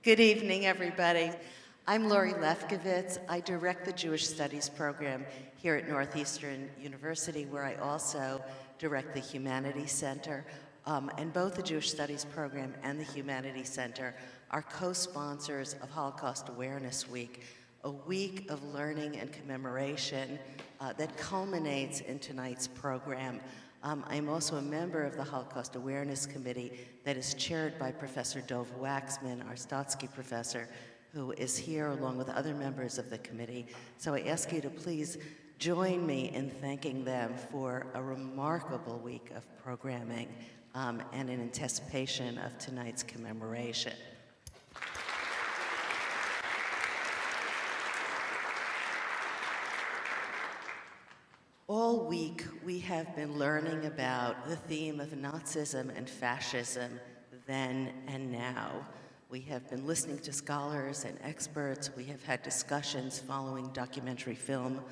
Good evening, everybody. I'm Lori Lefkowitz. I direct the Jewish Studies program here at Northeastern University, where I also direct the Humanities Center. And both the Jewish Studies program and the Humanities Center are co-sponsors of Holocaust Awareness Week, a week of learning and commemoration that culminates in tonight's program. I'm also a member of the Holocaust Awareness Committee that is chaired by Professor Dov Waxman, our Stotsky professor, who is here along with other members of the committee. So I ask you to please join me in thanking them for a remarkable week of programming and in anticipation of tonight's commemoration. All week, we have been learning about the theme of Nazism and fascism then and now. We have been listening to scholars and experts. We have had discussions following documentary film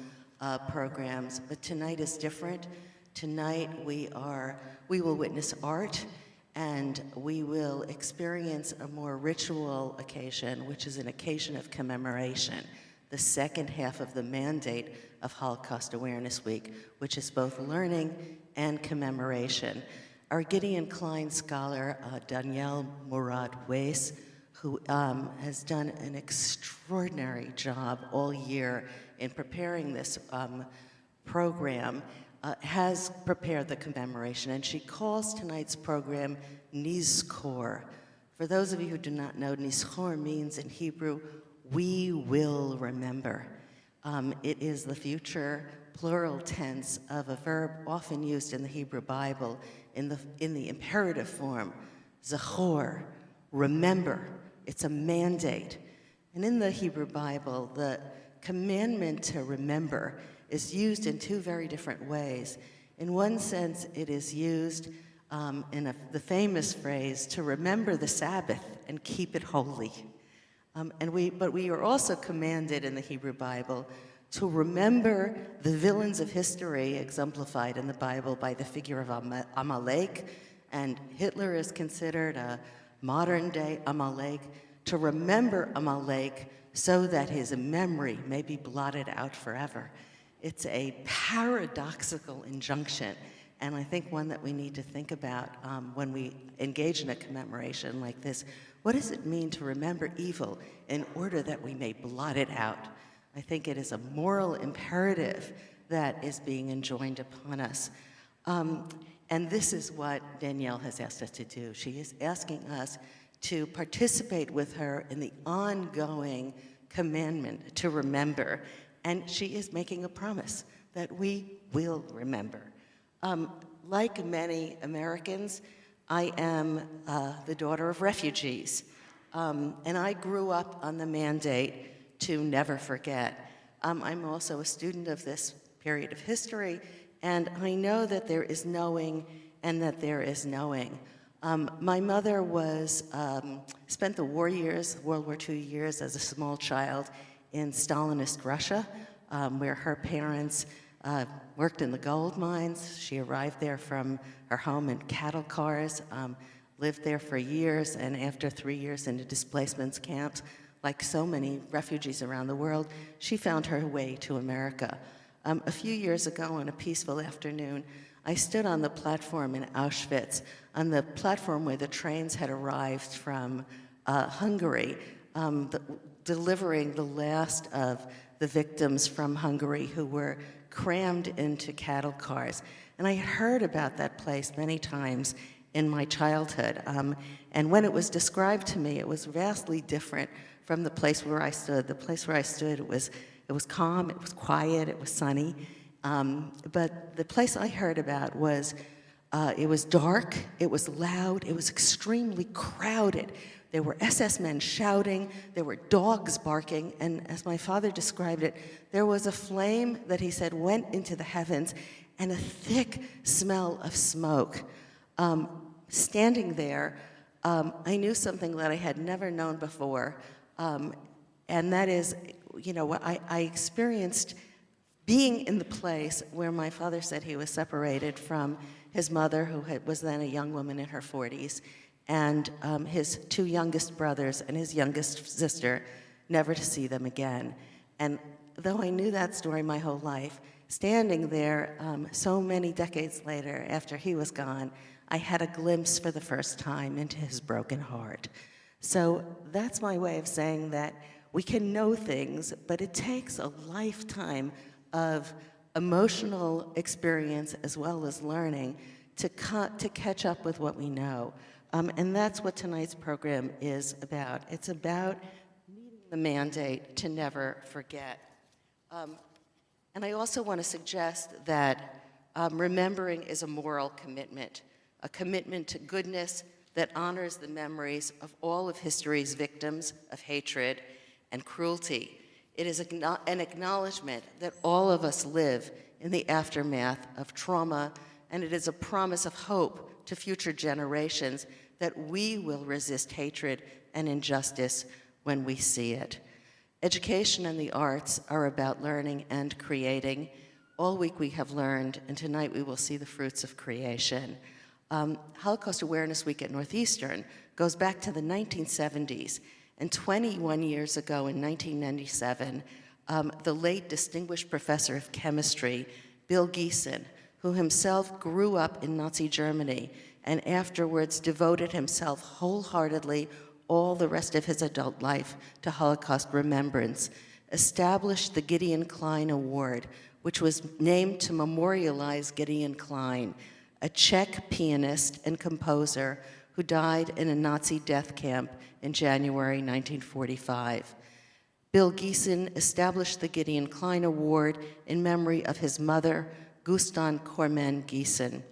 programs, but tonight is different. Tonight we will witness art, and we will experience a more ritual occasion, which is an occasion of commemoration, the second half of the mandate of Holocaust Awareness Week, which is both learning and commemoration. Our Gideon Klein scholar, Danielle Murad-Weiss, who has done an extraordinary job all year in preparing this program, has prepared the commemoration, and she calls tonight's program Nizkor. For those of you who do not know, Nizkor means in Hebrew, we will remember. It is the future plural tense of a verb often used in the Hebrew Bible in the imperative form, zachor, remember. It's a mandate. And in the Hebrew Bible, the commandment to remember is used in two very different ways. In one sense, it is used in the famous phrase, to remember the Sabbath and keep it holy. But we are also commanded in the Hebrew Bible to remember the villains of history exemplified in the Bible by the figure of Amalek, and Hitler is considered a modern-day Amalek, to remember Amalek so that his memory may be blotted out forever. It's a paradoxical injunction, and I think one that we need to think about when we engage in a commemoration like this. What does it mean to remember evil in order that we may blot it out? I think it is a moral imperative that is being enjoined upon us. And this is what Danielle has asked us to do. She is asking us to participate with her in the ongoing commandment to remember. And she is making a promise that we will remember. Like many Americans, I am the daughter of refugees. And I grew up on the mandate to never forget. I'm also a student of this period of history, and I know that there is knowing and that there is knowing. My mother spent the war years, World War II years, as a small child in Stalinist Russia, where her parents worked in the gold mines. She arrived there from her home in cattle cars, lived there for years, and after 3 years in the displacement camps, like so many refugees around the world, she found her way to America. A few years ago, on a peaceful afternoon, I stood on the platform in Auschwitz, on the platform where the trains had arrived from Hungary, delivering the last of the victims from Hungary who were crammed into cattle cars. And I had heard about that place many times in my childhood. And when it was described to me, it was vastly different from the place where I stood. The place where I stood, it was calm, it was quiet, it was sunny. But the place I heard about was, it was dark, it was loud, it was extremely crowded. There were SS men shouting, there were dogs barking, and as my father described it, there was a flame that he said went into the heavens and a thick smell of smoke. Standing there, I knew something that I had never known before, and that is, I experienced being in the place where my father said he was separated from his mother, who was then a young woman in her 40s, and his two youngest brothers and his youngest sister, never to see them again. And though I knew that story my whole life, standing there so many decades later after he was gone, I had a glimpse for the first time into his broken heart. So that's my way of saying that we can know things, but it takes a lifetime of emotional experience as well as learning to catch up with what we know. And that's what tonight's program is about. It's about meeting the mandate to never forget. And I also want to suggest that remembering is a moral commitment, a commitment to goodness that honors the memories of all of history's victims of hatred and cruelty. It is an acknowledgement that all of us live in the aftermath of trauma, and it is a promise of hope to future generations that we will resist hatred and injustice when we see it. Education and the arts are about learning and creating. All week we have learned, and tonight we will see the fruits of creation. Holocaust Awareness Week at Northeastern goes back to the 1970s, and 21 years ago in 1997, the late distinguished professor of chemistry, Bill Giesen, who himself grew up in Nazi Germany and afterwards devoted himself wholeheartedly all the rest of his adult life to Holocaust remembrance, established the Gideon Klein Award, which was named to memorialize Gideon Klein, a Czech pianist and composer who died in a Nazi death camp in January 1945. Bill Giesen established the Gideon Klein Award in memory of his mother, Gustan Cormen Giesen.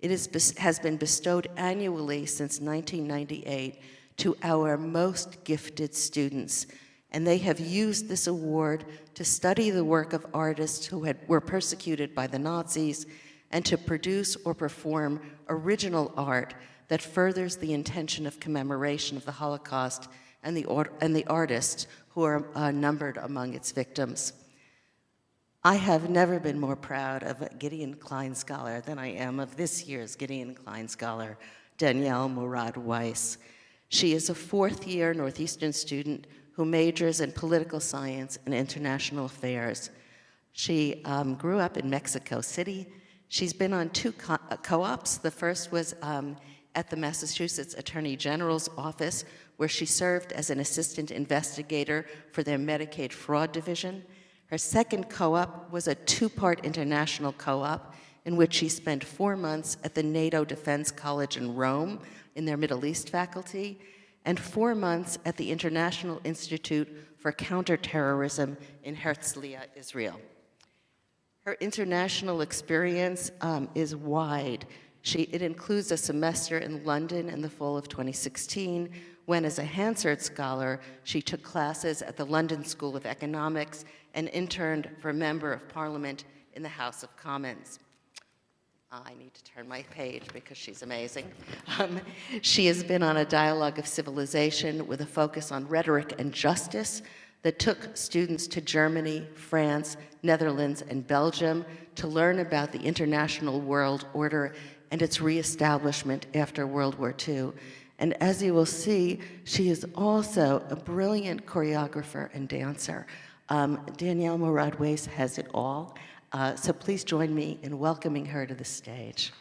It has been bestowed annually since 1998 to our most gifted students, and they have used this award to study the work of artists who were persecuted by the Nazis and to produce or perform original art that furthers the intention of commemoration of the Holocaust and the artists who are numbered among its victims. I have never been more proud of a Gideon Klein Scholar than I am of this year's Gideon Klein Scholar, Danielle Murad Weiss. She is a fourth-year Northeastern student who majors in political science and international affairs. She grew up in Mexico City. She's been on two co-ops. The first was at the Massachusetts Attorney General's office, where she served as an assistant investigator for their Medicaid fraud division. Her second co-op was a two-part international co-op in which she spent 4 months at the NATO Defense College in Rome in their Middle East faculty, and 4 months at the International Institute for Counterterrorism in Herzliya, Israel. Her international experience is wide. It includes a semester in London in the fall of 2016, when as a Hansard Scholar, she took classes at the London School of Economics and interned for a Member of Parliament in the House of Commons. I need to turn my page because she's amazing. She has been on a dialogue of civilization with a focus on rhetoric and justice that took students to Germany, France, Netherlands, and Belgium to learn about the international world order and its reestablishment after World War II. And as you will see, she is also a brilliant choreographer and dancer. Danielle Murad Weiss has it all. So please join me in welcoming her to the stage.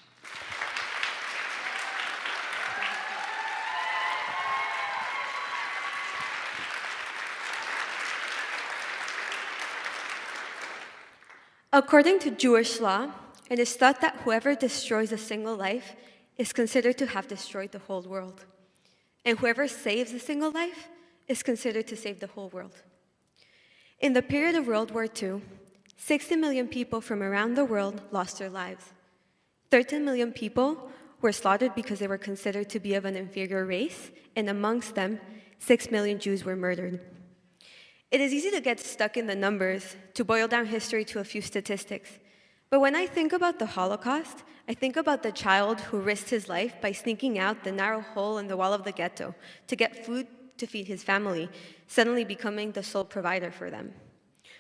According to Jewish law, it is thought that whoever destroys a single life is considered to have destroyed the whole world. And whoever saves a single life is considered to save the whole world. In the period of World War II, 60 million people from around the world lost their lives. 13 million people were slaughtered because they were considered to be of an inferior race, and amongst them, 6 million Jews were murdered. It is easy to get stuck in the numbers, to boil down history to a few statistics. But when I think about the Holocaust, I think about the child who risked his life by sneaking out the narrow hole in the wall of the ghetto to get food to feed his family, suddenly becoming the sole provider for them.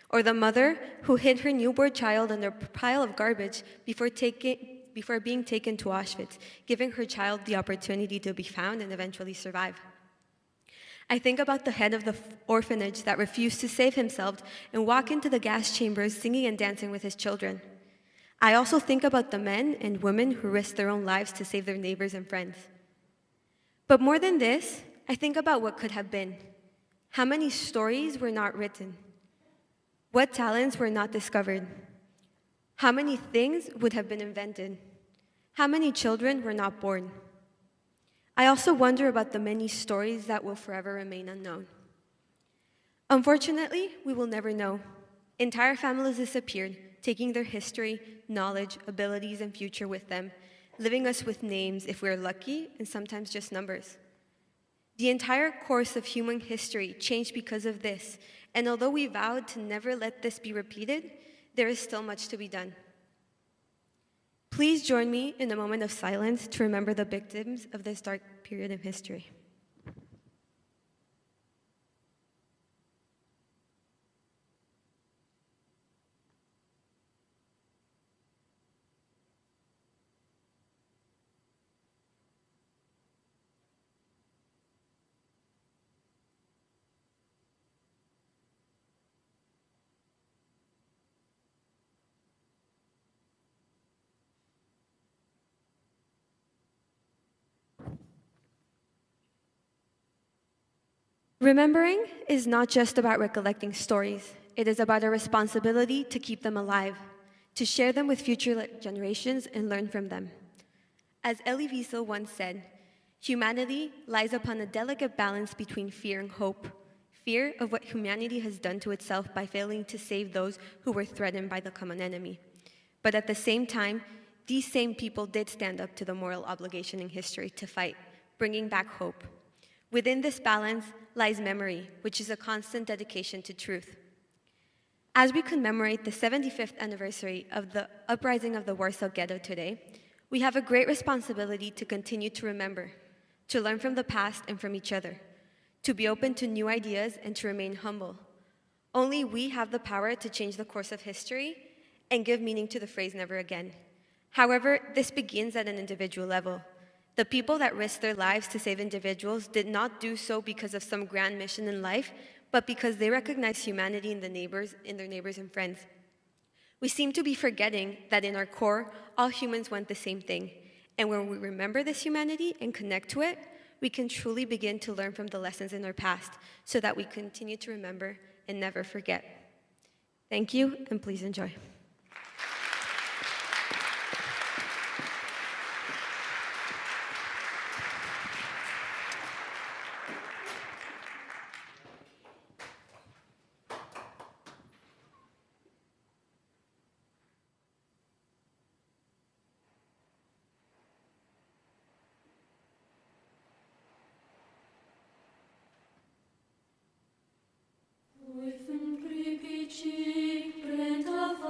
Or the mother who hid her newborn child under a pile of garbage before taking before being taken to Auschwitz, giving her child the opportunity to be found and eventually survive. I think about the head of the orphanage that refused to save himself and walk into the gas chambers singing and dancing with his children. I also think about the men and women who risked their own lives to save their neighbors and friends. But more than this, I think about what could have been. How many stories were not written? What talents were not discovered? How many things would have been invented? How many children were not born? I also wonder about the many stories that will forever remain unknown. Unfortunately, we will never know. Entire families disappeared, taking their history, knowledge, abilities, and future with them, leaving us with names if we're lucky, and sometimes just numbers. The entire course of human history changed because of this, and although we vowed to never let this be repeated, there is still much to be done. Please join me in a moment of silence to remember the victims of this dark period of history. Remembering is not just about recollecting stories. It is about a responsibility to keep them alive, to share them with future generations and learn from them. As Elie Wiesel once said, humanity lies upon a delicate balance between fear and hope. Fear of what humanity has done to itself by failing to save those who were threatened by the common enemy. But at the same time, these same people did stand up to the moral obligation in history to fight, bringing back hope. Within this balance lies memory, which is a constant dedication to truth. As we commemorate the 75th anniversary of the uprising of the Warsaw Ghetto today, we have a great responsibility to continue to remember, to learn from the past and from each other, to be open to new ideas and to remain humble. Only we have the power to change the course of history and give meaning to the phrase never again. However, this begins at an individual level. The people that risked their lives to save individuals did not do so because of some grand mission in life, but because they recognized humanity in their neighbors and friends. We seem to be forgetting that in our core, all humans want the same thing. And when we remember this humanity and connect to it, we can truly begin to learn from the lessons in our past so that we continue to remember and never forget. Thank you, and please enjoy. Pripyatchi, brennt auf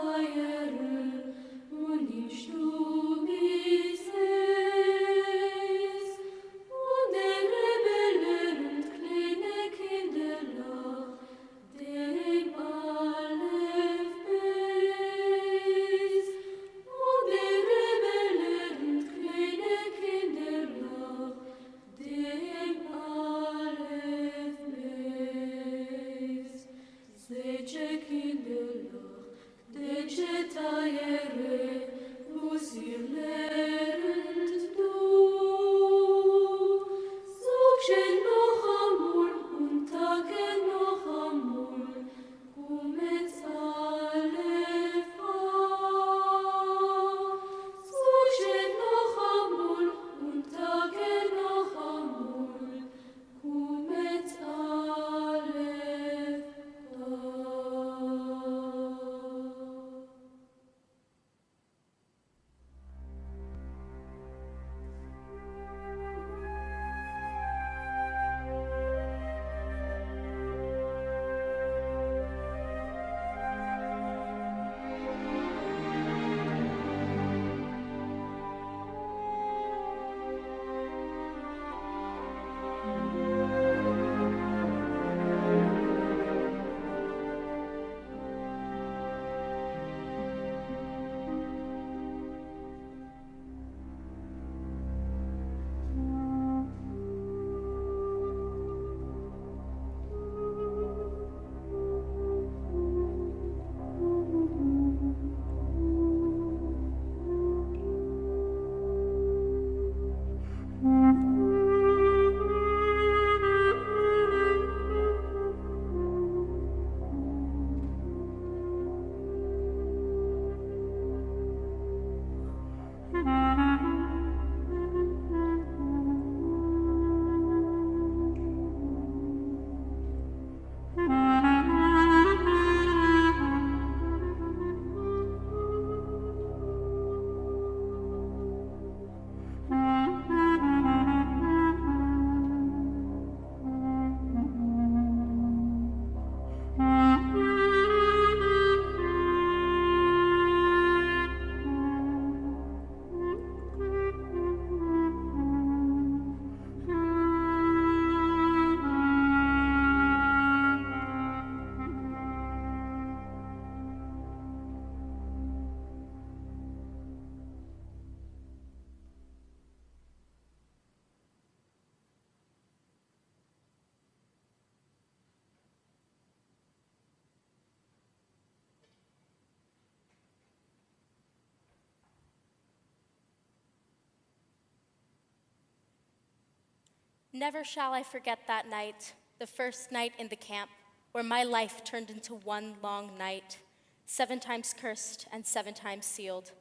Never shall I forget that night, the first night in the camp, where my life turned into one long night, 7 times cursed and 7 times sealed.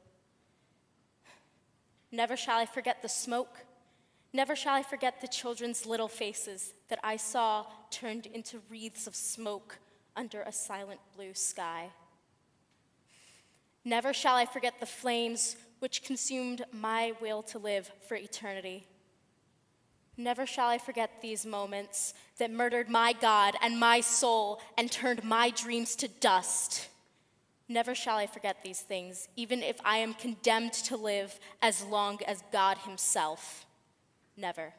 Never shall I forget the smoke. Never shall I forget the children's little faces that I saw turned into wreaths of smoke under a silent blue sky. Never shall I forget the flames which consumed my will to live for eternity. Never shall I forget these moments that murdered my God and my soul and turned my dreams to dust. Never shall I forget these things, even if I am condemned to live as long as God himself. Never.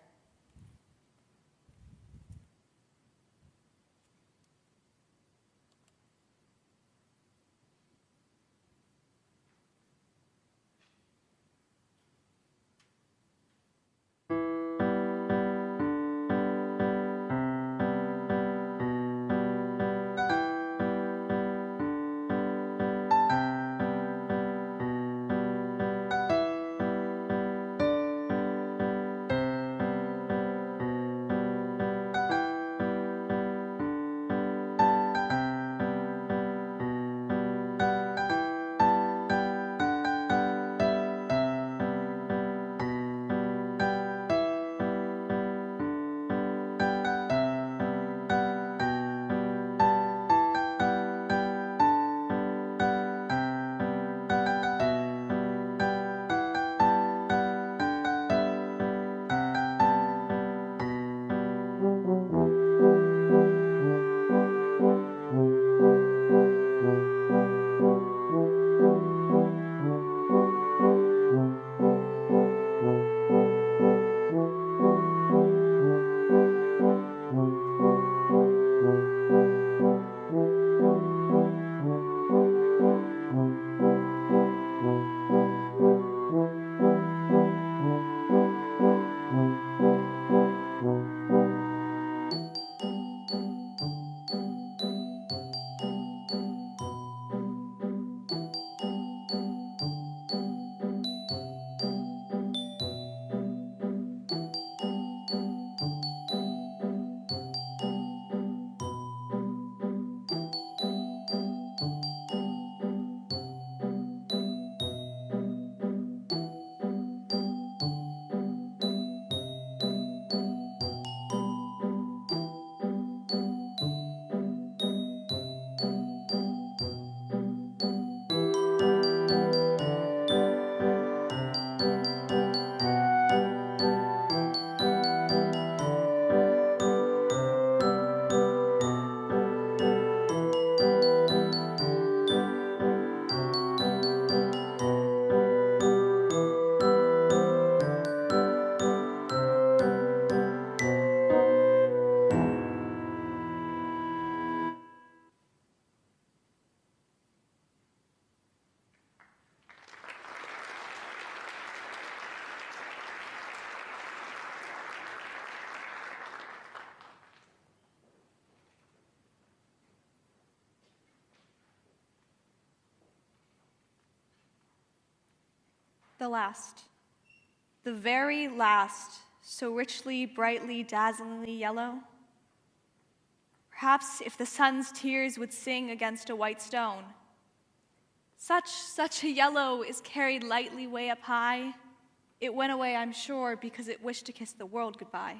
The last, the very last, so richly, brightly, dazzlingly yellow. Perhaps if the sun's tears would sing against a white stone. Such a yellow is carried lightly way up high. It went away, I'm sure, because it wished to kiss the world goodbye.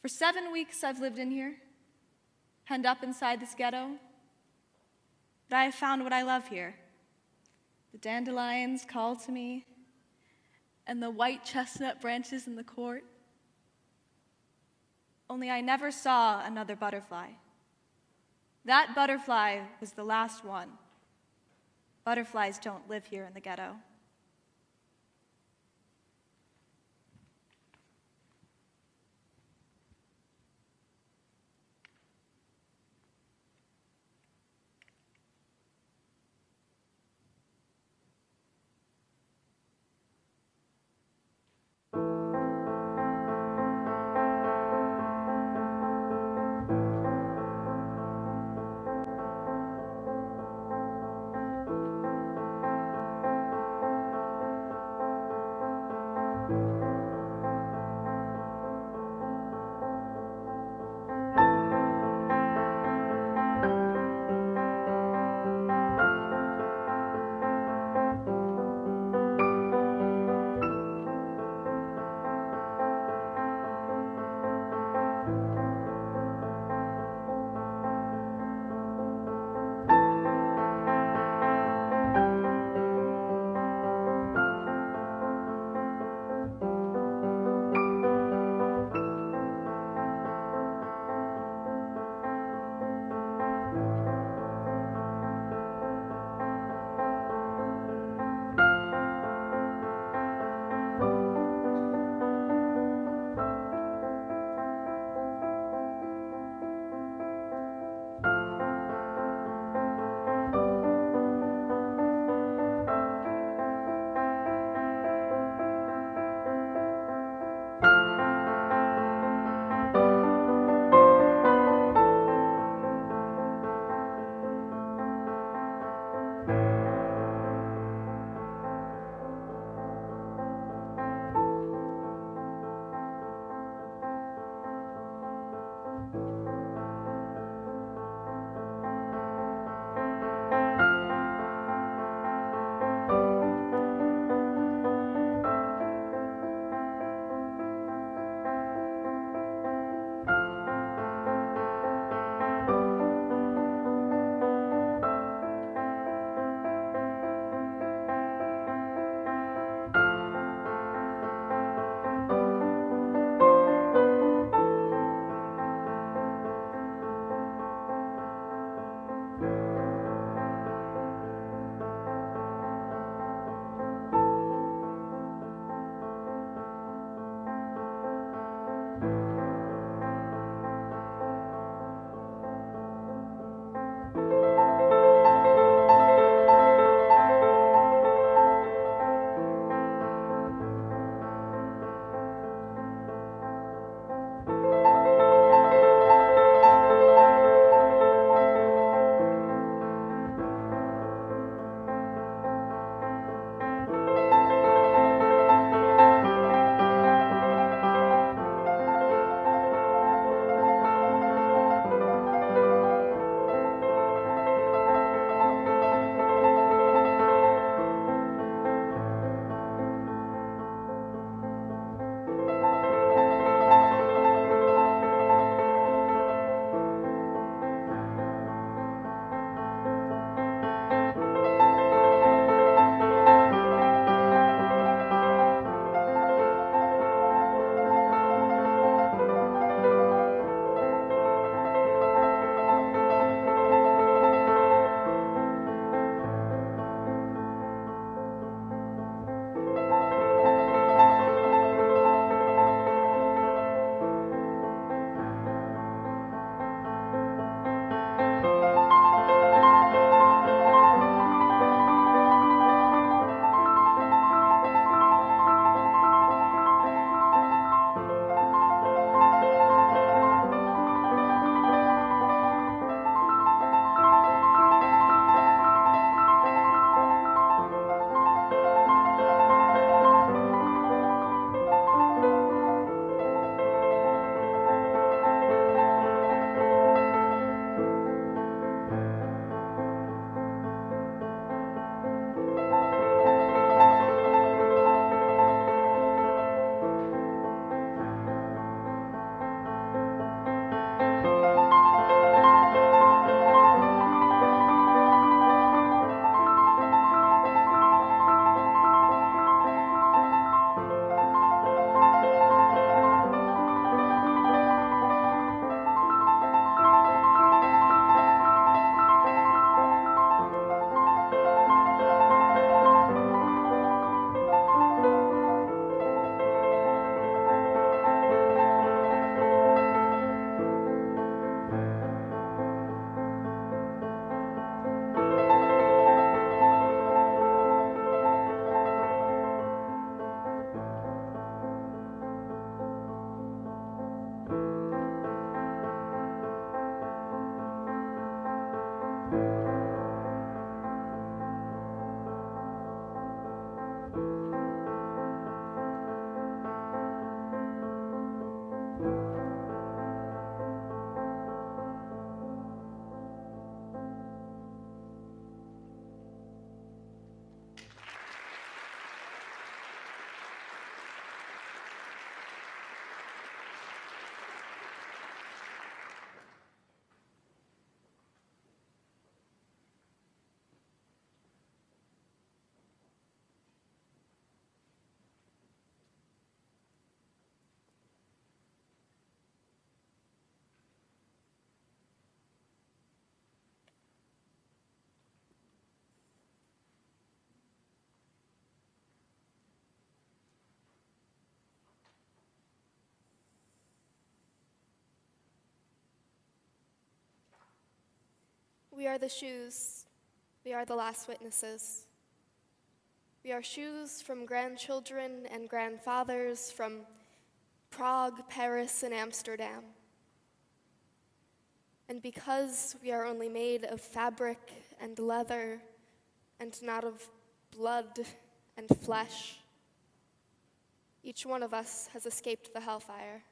For 7 weeks I've lived in here, penned up inside this ghetto, but I have found what I love here. The dandelions call to me, and the white chestnut branches in the court. Only I never saw another butterfly. That butterfly was the last one. Butterflies don't live here in the ghetto. We are the shoes. We are the last witnesses. We are shoes from grandchildren and grandfathers from Prague, Paris, and Amsterdam. And because we are only made of fabric and leather and not of blood and flesh, each one of us has escaped the hellfire.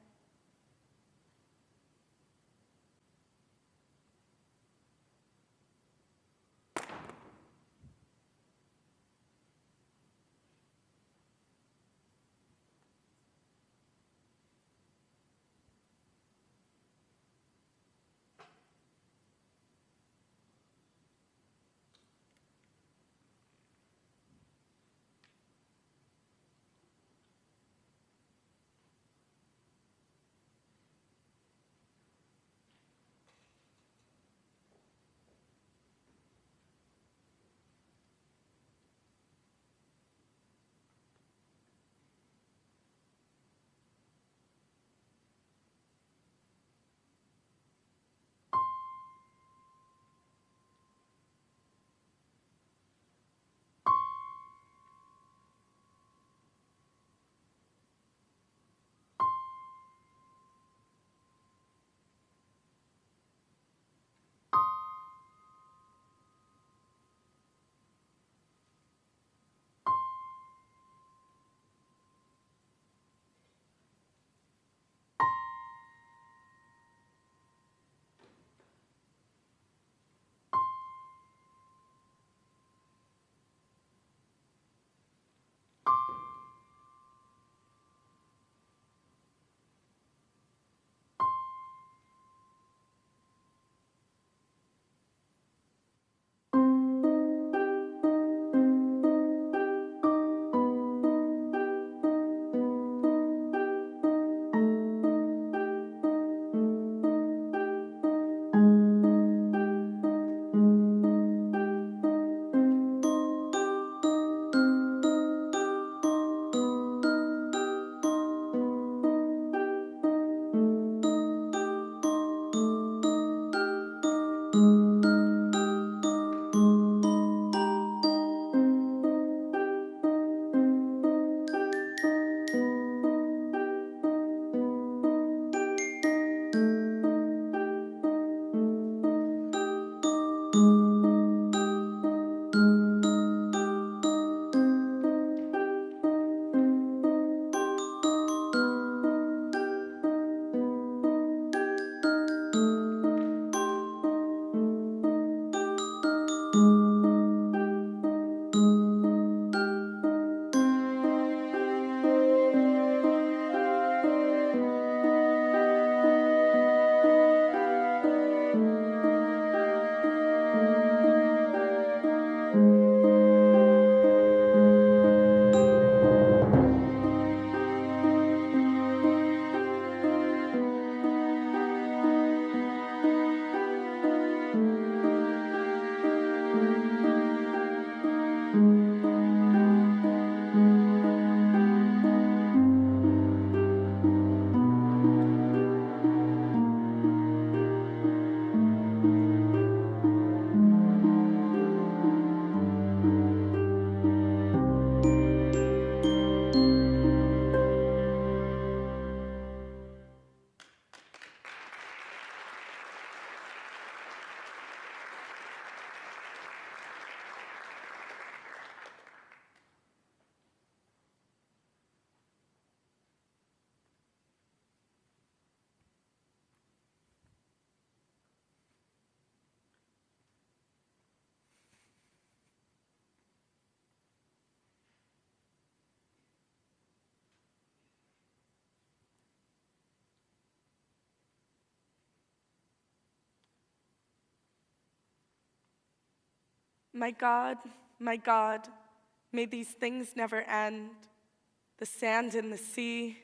My God, may these things never end. The sand in the sea,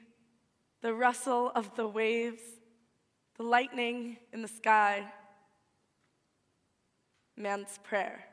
the rustle of the waves, the lightning in the sky. Man's prayer.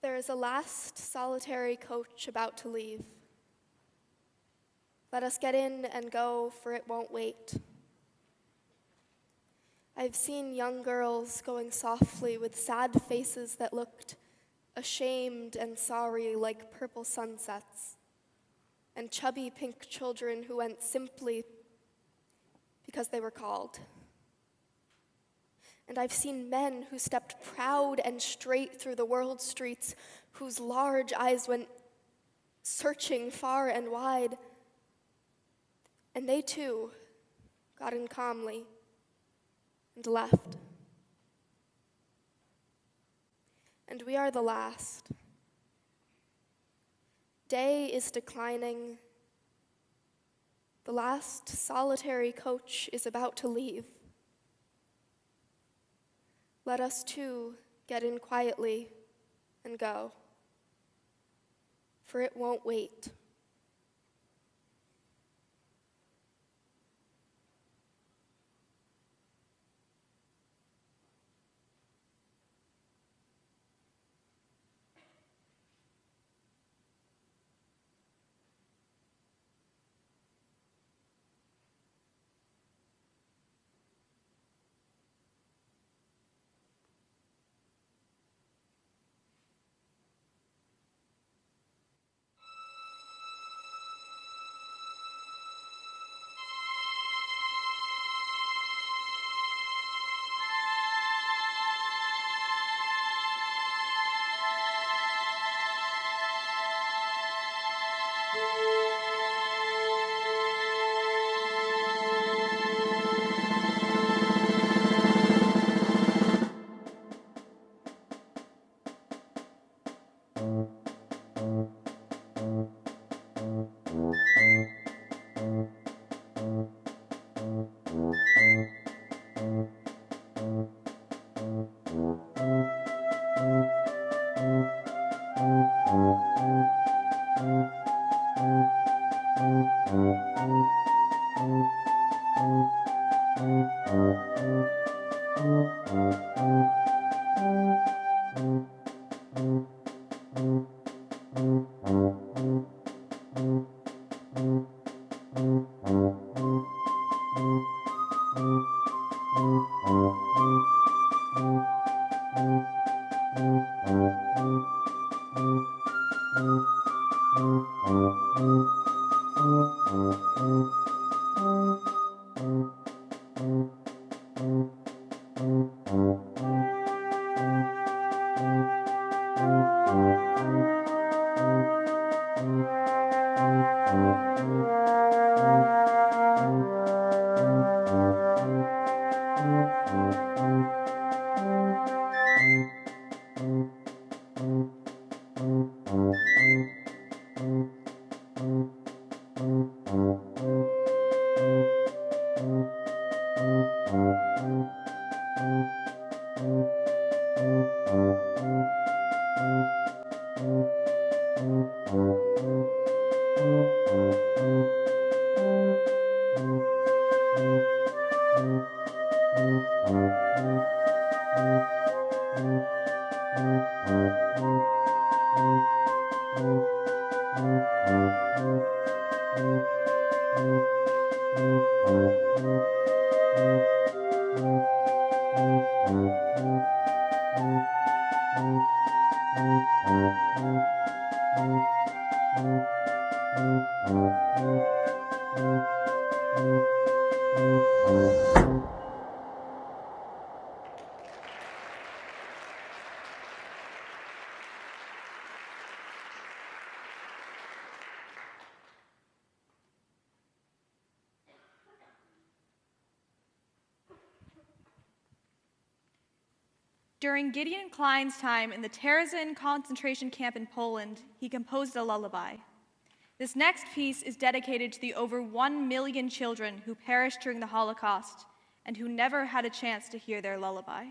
There is a last solitary coach about to leave. Let us get in and go, for it won't wait. I've seen young girls going softly with sad faces that looked ashamed and sorry like purple sunsets, and chubby pink children who went simply because they were called. And I've seen men who stepped proud and straight through the world's streets, whose large eyes went searching far and wide. And they too got in calmly and left. And we are the last. Day is declining. The last solitary coach is about to leave. Let us too get in quietly and go, for it won't wait. During Gideon Klein's time in the Terezin concentration camp in Poland, he composed a lullaby. This next piece is dedicated to the over 1 million children who perished during the Holocaust and who never had a chance to hear their lullaby.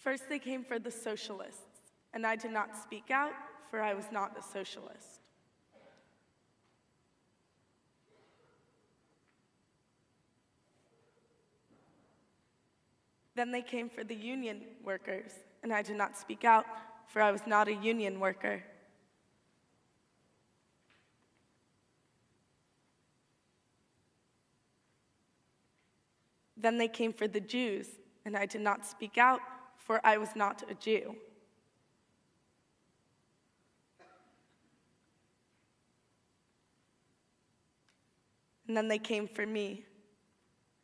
First they came for the socialists, and I did not speak out, for I was not a socialist. Then they came for the union workers, and I did not speak out, for I was not a union worker. Then they came for the Jews, and I did not speak out, for I was not a Jew. And then they came for me,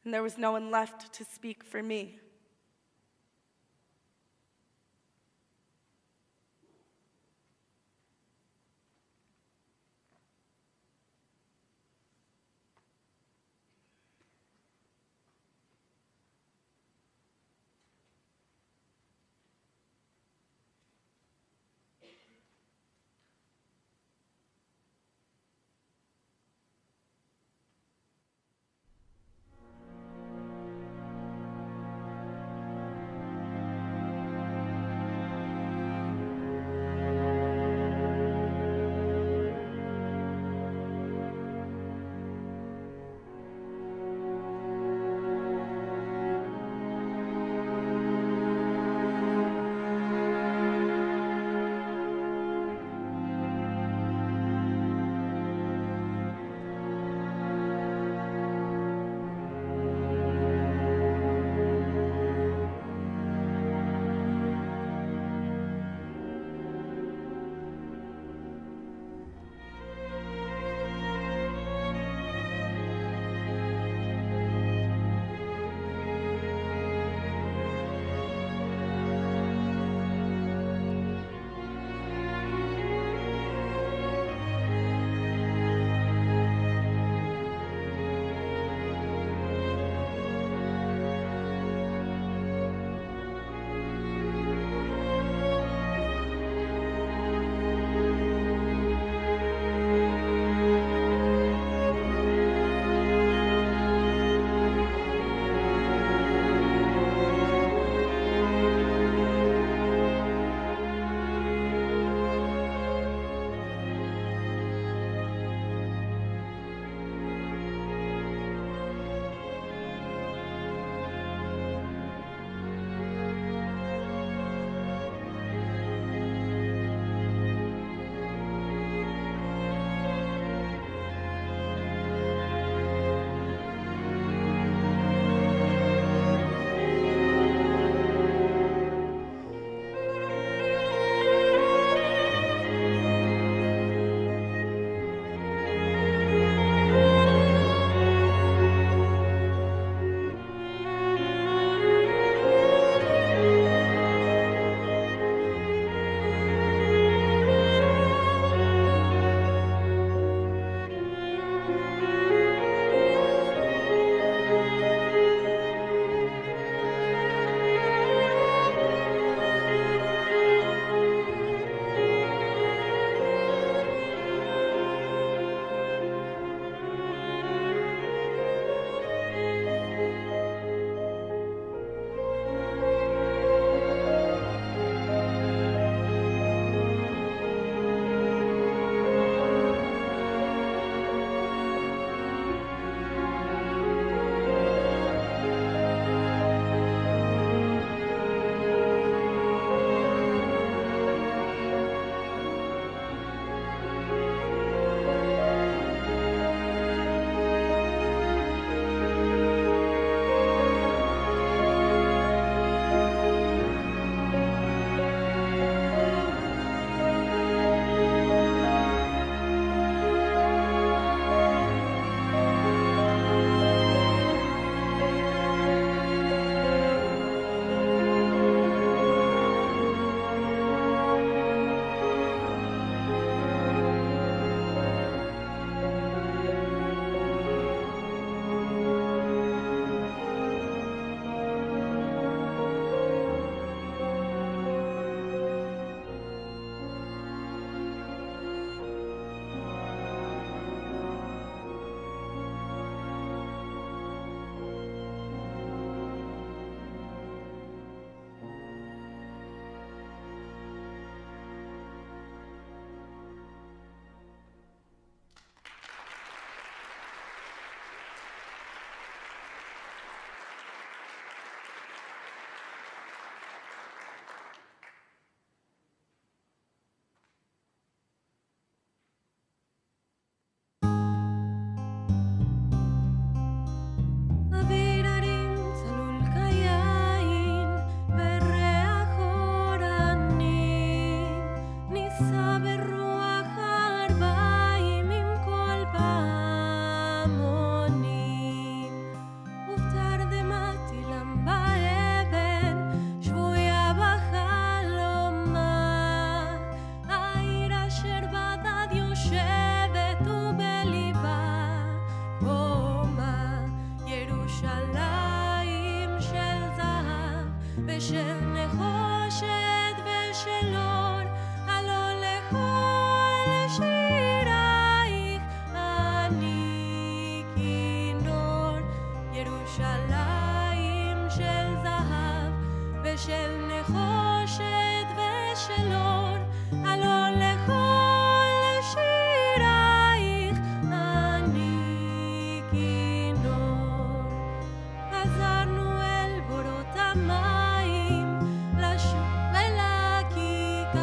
and there was no one left to speak for me. ושל נחושת ושל אור, הלא לכל שירייך אני כינור. ירושלים של זהב ושל נחושת ושל אור, הלא לכל שירייך אני כינור. חזרנו אל בורות המים, לשוק ולכיכר,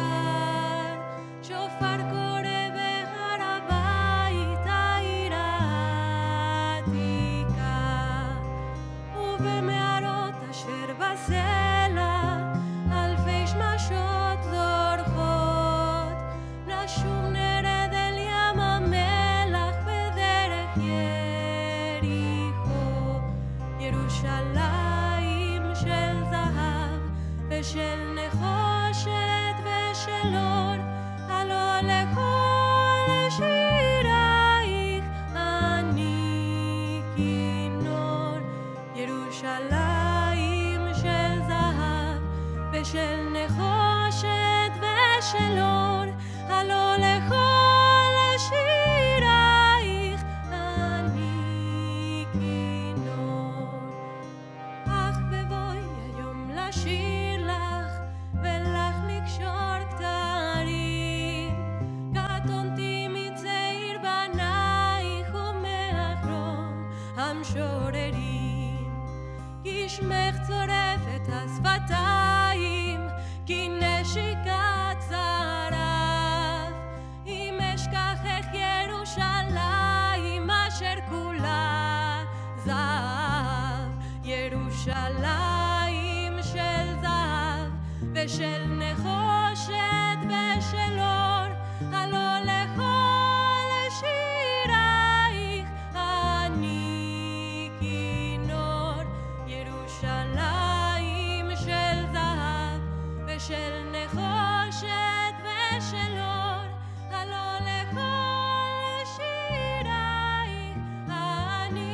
שופר קורא בהר הבית, העיר העתיקה. ובמערות אשר בסלע, אלפי שמשות זורחות, נשוב נרד אל ים המלח בדרך יריחו. ירושלים של זהב ושל נחושת ושל אור, הלא לכל שירייך אני כינור. ירושלים של זהב ושל נחושת ושל אור, הלא לכל שירייך אני כינור. אך בבואי היום לשיר לך ולך לקשור כתרים, קטונתי מצעיר בנייך ומאחרון המשוררים. כי שמך צורף את השפתיים, כי נשיקת שרף. אם אשכחך ירושלים אשר כולה זהב, ירושלים של זהב ושל נחושת ושל אור, הלא לכל שירייך אני כינור. ירושלים של זהב ושל נחושת ושל אור, הלא לכל שירייך אני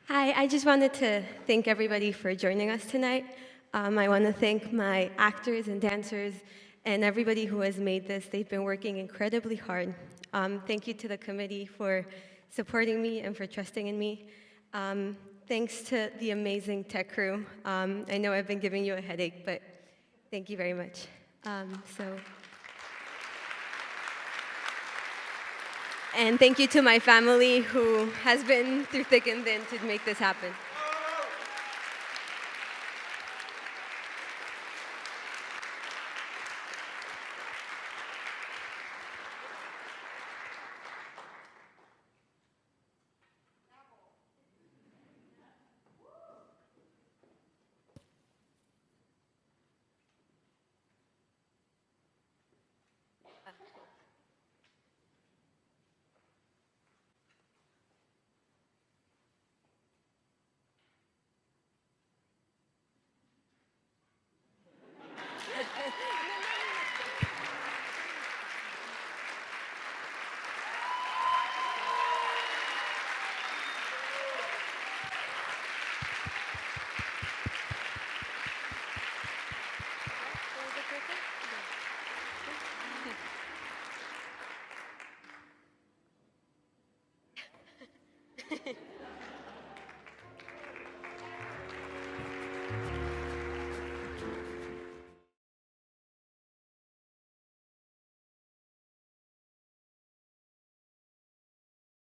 Hi, I just wanted to thank everybody for joining us tonight. I want to thank my actors and dancers and everybody who has made this. They've been working incredibly hard. Thank you to the committee for supporting me and for trusting in me. Thanks to the amazing tech crew. I know I've been giving you a headache, but thank you very much. And thank you to my family who has been through thick and thin to make this happen.